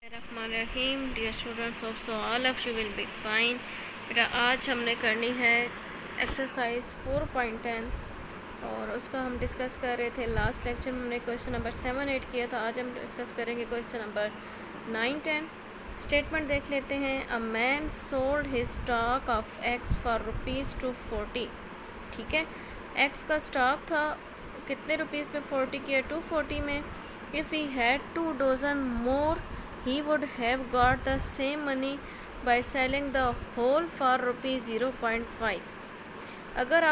Rahim dear students, hope so all of you will be fine. बेटा आज हमने करनी है एक्सरसाइज 4.10 और उसका हम डिस्कस कर रहे थे। लास्ट लेक्चर में हमने क्वेश्चन नंबर 7, 8 किया था। आज हम डिस्कस करेंगे क्वेश्चन नंबर 9, 10। स्टेटमेंट देख लेते हैं। A man sold his stock of x for ₹240। ठीक है, एक्स का स्टॉक था कितने रुपीज़ में? 40 किया, 240 में। If he had 2 dozen more he would have got the same money by selling the whole for ₹0.5। अगर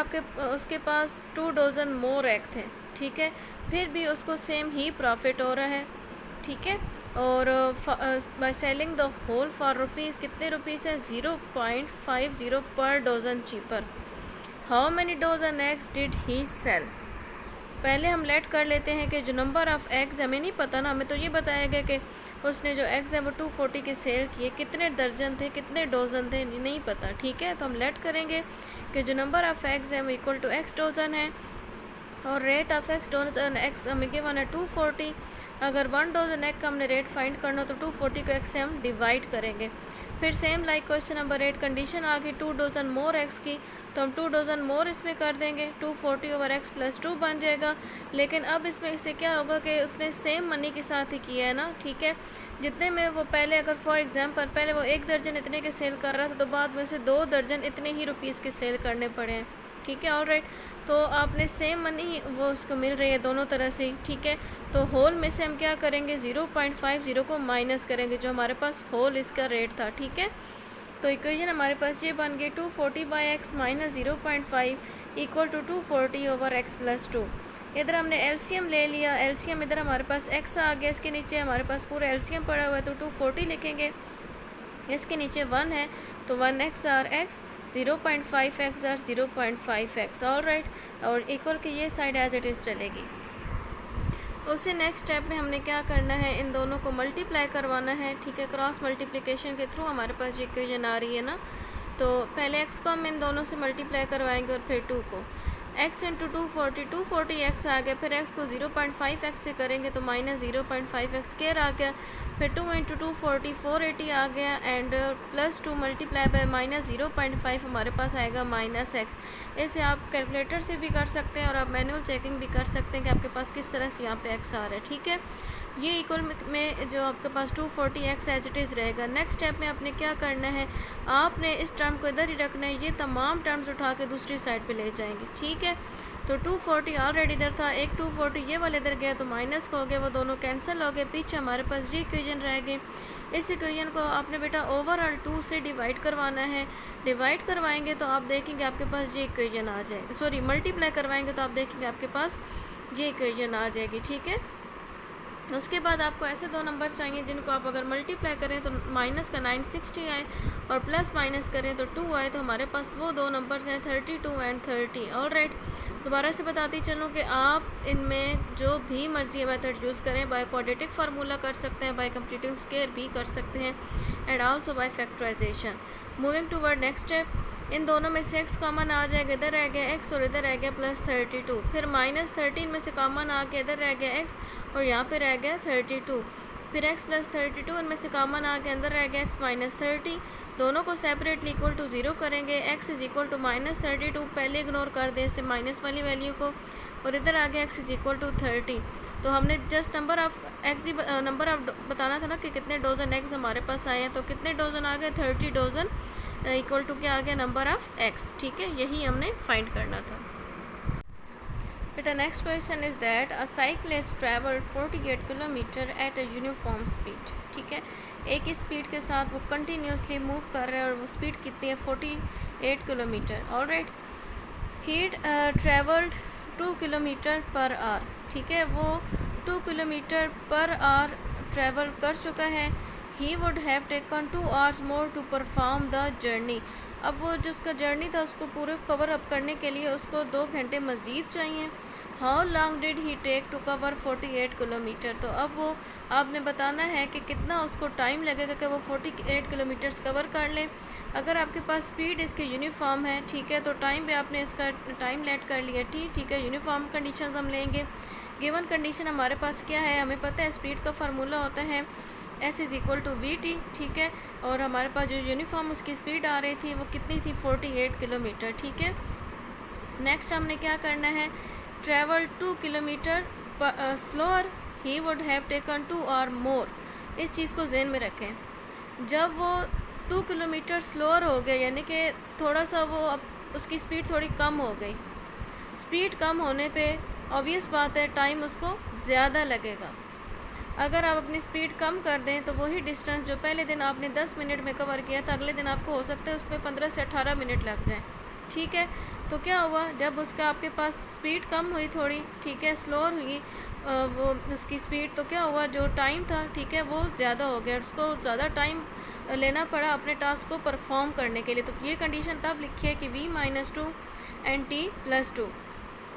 उसके पास 2 डज़न मोर एग थे, ठीक है, फिर भी उसको सेम ही प्रॉफिट हो रहा है, ठीक है। और by selling the whole for rupees, कितने रुपीज़ है? 0.50 पर dozen cheaper. How many dozen eggs did he sell? पहले हम लेट कर लेते हैं कि जो नंबर ऑफ़ एग्स, हमें नहीं पता ना, हमें तो ये बताया गया कि उसने जो एग्स है वो 240 के सेल किए। कितने दर्जन थे, कितने डोजन थे, नहीं पता, ठीक है। तो हम लेट करेंगे कि जो नंबर ऑफ़ एग्स है वो इक्वल टू एक्स डोजन है और rate of x dozen x हमें गिवन है 240। अगर 1 डोजन एग का हमने रेट फाइंड करना तो 240 को एक्स से हम डिवाइड करेंगे। फिर same like question number 8 condition आ गई 2 डज़न मोर एक्स की, तो हम 2 डज़न मोर इसमें कर देंगे, 240 ओवर एक्स प्लस 2 बन जाएगा। लेकिन अब इसमें इससे क्या होगा कि उसने सेम मनी के साथ ही किया है ना, ठीक है। जितने में वो पहले, अगर फॉर एग्जांपल पहले वो 1 दर्जन इतने के सेल कर रहा था, तो बाद में उसे 2 दर्जन इतने ही रुपीज़ के सेल करने पड़े हैं, ठीक है। ऑलराइट, तो आपने सेम मनी वो उसको मिल रही है दोनों तरह से, ठीक है। तो होल में से हम क्या करेंगे? 0.50 को माइनस करेंगे, जो हमारे पास होल इसका रेट था, ठीक है। तो इक्वेशन हमारे पास ये बन गई 240 by X minus 0.5 equal to 240 over X plus 2। इधर हमने एलसीएम ले लिया, एलसीएम इधर हमारे पास एक्स आ गया, इसके नीचे हमारे पास पूरा एलसीएम पड़ा हुआ है, तो 240 लिखेंगे। इसके नीचे 1 है तो 1 X or X, 0.5 X or 0.5 X. All right, और इक्वल की ये साइड एज इट इज़ चलेगी। उसी नेक्स्ट स्टेप में हमने क्या करना है? इन दोनों को मल्टीप्लाई करवाना है, ठीक है। क्रॉस मल्टीप्लिकेशन के थ्रू हमारे पास ये इक्वेशन आ रही है ना, तो पहले x को हम इन दोनों से मल्टीप्लाई करवाएंगे और फिर 2 को। x इंटू 240 एक्स आ गया, फिर x को 0.5 एक्स से करेंगे तो माइनस 0.5 एक्स स्क्वायर आ गया, फिर 2 इंटू 240 480 आ गया, and plus 2 multiply by minus 0.5 हमारे पास आएगा माइनस एक्स। इसे आप कैलकुलेटर से भी कर सकते हैं और आप मैनुअल चेकिंग भी कर सकते हैं कि आपके पास किस तरह से यहाँ पे एक्स आ रहा है, ठीक है। ये इक्वल में जो आपके पास 240 एक्स एज इट इज़ रहेगा। नेक्स्ट स्टेप में आपने क्या करना है? आपने इस टर्म को इधर ही रखना है, ये तमाम टर्म्स उठा के दूसरी साइड पे ले जाएंगे, ठीक है। तो 240 ऑलरेडी इधर था, एक 240 ये वाले इधर गया तो माइनस हो गया, वो दोनों कैंसिल हो गए। पीछे हमारे पास ये इक्वेशन रह गई। इस इक्वेशन को आपने बेटा ओवरऑल 2 से डिवाइड करवाना है। डिवाइड करवाएंगे तो आप देखेंगे आपके पास ये इक्वेशन आ जाएगी, सॉरी मल्टीप्लाई करवाएंगे तो आप देखेंगे आपके पास ये इक्वेशन आ जाएगी, ठीक है। उसके बाद आपको ऐसे 2 नंबर्स चाहिए जिनको आप अगर मल्टीप्लाई करें तो माइनस का 960 आए और प्लस माइनस करें तो 2 आए, तो हमारे पास वो 2 नंबर्स हैं 32 एंड 30। ऑल राइट, दोबारा से बताती चलूँ कि आप इनमें जो भी मर्जी मेथड यूज़ करें, बाय क्वाड्रेटिक फार्मूला कर सकते हैं, बाय कंप्लीटिंग स्क्वायर भी कर सकते हैं, and also by factorisation. Moving toward next step, इन दोनों में से x कॉमन आ जाएगा, इधर रह गया x और इधर रह गया प्लस 32। फिर माइनस 13 में से कॉमन आ गया, इधर रह गया x और यहाँ पे रह गया 32। फिर x प्लस 32 इनमें से कॉमन आ गया, अंदर रह गया x माइनस 30। दोनों को सेपरेटली इक्वल टू 0 करेंगे। x is equal to minus 32, पहले इग्नोर कर दें इससे माइनस वाली वैल्यू को, और इधर आ गया x इज़ इक्वल टू 30। तो हमने जस्ट नंबर ऑफ बताना था ना कि कितने डोजन एग्स हमारे पास आए हैं, तो कितने डोजन आ गए? 30 डोजन इक्वल टू क्या आ गया? नंबर ऑफ एक्स, ठीक है। यही हमने फाइंड करना था बेटा। Next question is that a cyclist travelled 48 kilometre at a uniform speed, ठीक है। एक ही स्पीड के साथ वो कंटिन्यूसली मूव कर रहे हैं और वो स्पीड कितनी है? 48 किलोमीटर। ऑल राइट, ही ट्रैवल्ड 2 किलोमीटर पर आवर, ठीक है। वो 2 किलोमीटर पर आवर ट्रैवल कर चुका है। He would have taken 2 hours more to perform the journey. अब वो जो उसका जर्नी था उसको पूरे कवर अप करने के लिए उसको 2 घंटे मज़ीद चाहिए। How long did he take to cover 48 kilometre? तो अब वो आपने बताना है कि कितना उसको टाइम लगेगा कि वो 48 किलोमीटर्स कवर कर ले। अगर आपके पास स्पीड इसकी यूनिफॉर्म है, ठीक है, तो टाइम भी आपने इसका टाइम लेट कर लिया, ठीक है। यूनिफॉर्म कंडीशन हम लेंगे। गिवन कंडीशन हमारे पास क्या है? हमें पता है स्पीड का फार्मूला होता है S is equal to V T, ठीक है। और हमारे पास जो यूनिफॉर्म उसकी स्पीड आ रही थी वो कितनी थी, 48 किलोमीटर, ठीक है। नेक्स्ट हमने क्या करना है, travel 2 kilometre slower he would have taken 2 और मोर। इस चीज़ को जहन में रखें। जब वो 2 किलोमीटर स्लोअर हो गए, यानी कि थोड़ा सा वो अब उसकी स्पीड थोड़ी कम हो गई, स्पीड कम होने पे ऑब्वियस बात है टाइम उसको ज़्यादा लगेगा। अगर आप अपनी स्पीड कम कर दें तो वही डिस्टेंस जो पहले दिन आपने 10 मिनट में कवर किया था, अगले दिन आपको हो सकता है उसमें 15 से 18 मिनट लग जाएं, ठीक है। तो क्या हुआ, जब उसका आपके पास स्पीड कम हुई थोड़ी, ठीक है, स्लोअर हुई वो उसकी स्पीड, तो क्या हुआ, जो टाइम था, ठीक है, वो ज़्यादा हो गया, उसको ज़्यादा टाइम लेना पड़ा अपने टास्क को परफॉर्म करने के लिए। तो ये कंडीशन तब लिखी है कि v-2 एंड t+2।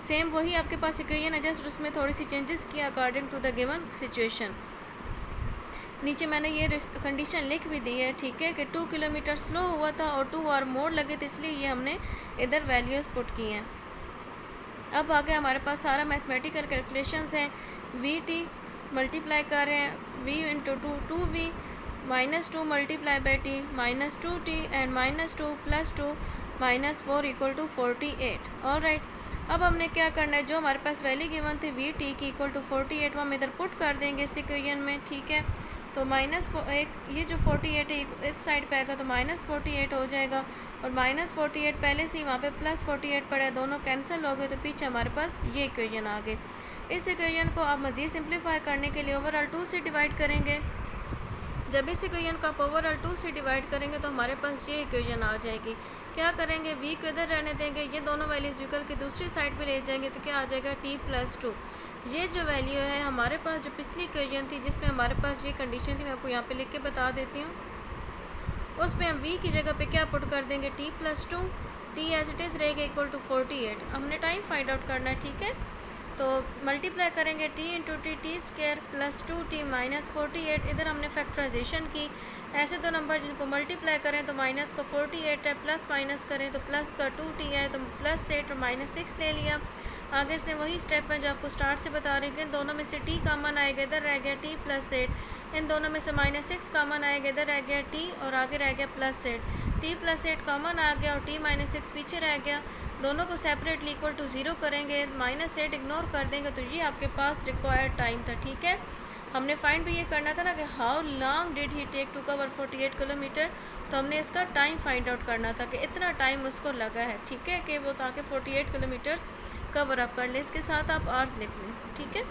सेम वही आपके पास इक्वेशन है, जस्ट उसमें थोड़ी सी चेंजेस किया according to the given situation. नीचे मैंने ये कंडीशन लिख भी दी है, ठीक है, कि 2 किलोमीटर स्लो हुआ था और 2 और मोर लगे थे, इसलिए ये हमने इधर वैल्यूज़ पुट की हैं। अब आगे हमारे पास सारा मैथमेटिकल कैलकुलेशंस हैं। वी टी मल्टीप्लाई कर रहे हैं, v into 2v -2 multiply by T -2t and -2 + 2 -4 equal to 48। All right, अब हमने क्या करना है, जो हमारे पास वैल्यू गिवन थी वी टी की इक्वल टू 48 वो हम इधर पुट कर देंगे इस इक्वेशन में, ठीक है। तो ये जो 48 है इस साइड पे आएगा तो -48 हो जाएगा, और -48 पहले से ही वहाँ पे +48 पड़ा है, दोनों कैंसिल हो गए, तो पीछे हमारे पास ये इक्वेशन आ गए। इस इक्वेशन को आप मज़ीद सिंप्लीफाई करने के लिए ओवरऑल 2 से डिवाइड करेंगे। जब इस इक्वेशन को आप ओवरऑल 2 से डिवाइड करेंगे तो हमारे पास ये इक्वेशन आ जाएगी। क्या करेंगे, v को इधर रहने देंगे, ये दोनों वैल्यूज इक्वल की दूसरी साइड पे ले जाएंगे, तो क्या आ जाएगा t+2। ये जो वैल्यू है हमारे पास जो पिछली इक्वेशन थी जिसमें हमारे पास ये कंडीशन थी, मैं आपको यहाँ पे लिख के बता देती हूँ, उसमें हम v की जगह पे क्या पुट कर देंगे, t+2, t as it is रहेगा इक्वल टू 48। हमने टाइम फाइंड आउट करना है, ठीक है। तो मल्टीप्लाई करेंगे t इंटू t² + 2t -48। इधर हमने फैक्टराइजेशन की, ऐसे दो नंबर जिनको मल्टीप्लाई करें तो माइनस का 48 है, प्लस माइनस करें तो प्लस का 2t है, तो +8 और -6 ले लिया। आगे से वही स्टेप है जो आपको स्टार्ट से बता रही थी, दोनों में से t कॉमन आएगा, इधर रह गया t+8, इन दोनों में से -6 कॉमन आएगा, इधर रह गया t और आगे रह गया +8, t+8 कॉमन आ गया और t -6 पीछे रह गया, दोनों को सेपरेटली इक्वल टू 0 करेंगे, -8 इग्नोर कर देंगे, तो ये आपके पास रिक्वायर्ड टाइम था, ठीक है। हमने फाइंड भी ये करना था ना कि how long did he take to cover 48 kilometre, तो हमने इसका टाइम फाइंड आउट करना था कि इतना टाइम उसको लगा है, ठीक है, कि वो ताकि 48 किलोमीटर्स कवर अप कर ले। इसके साथ आप आवर्स लिख लें, ठीक है।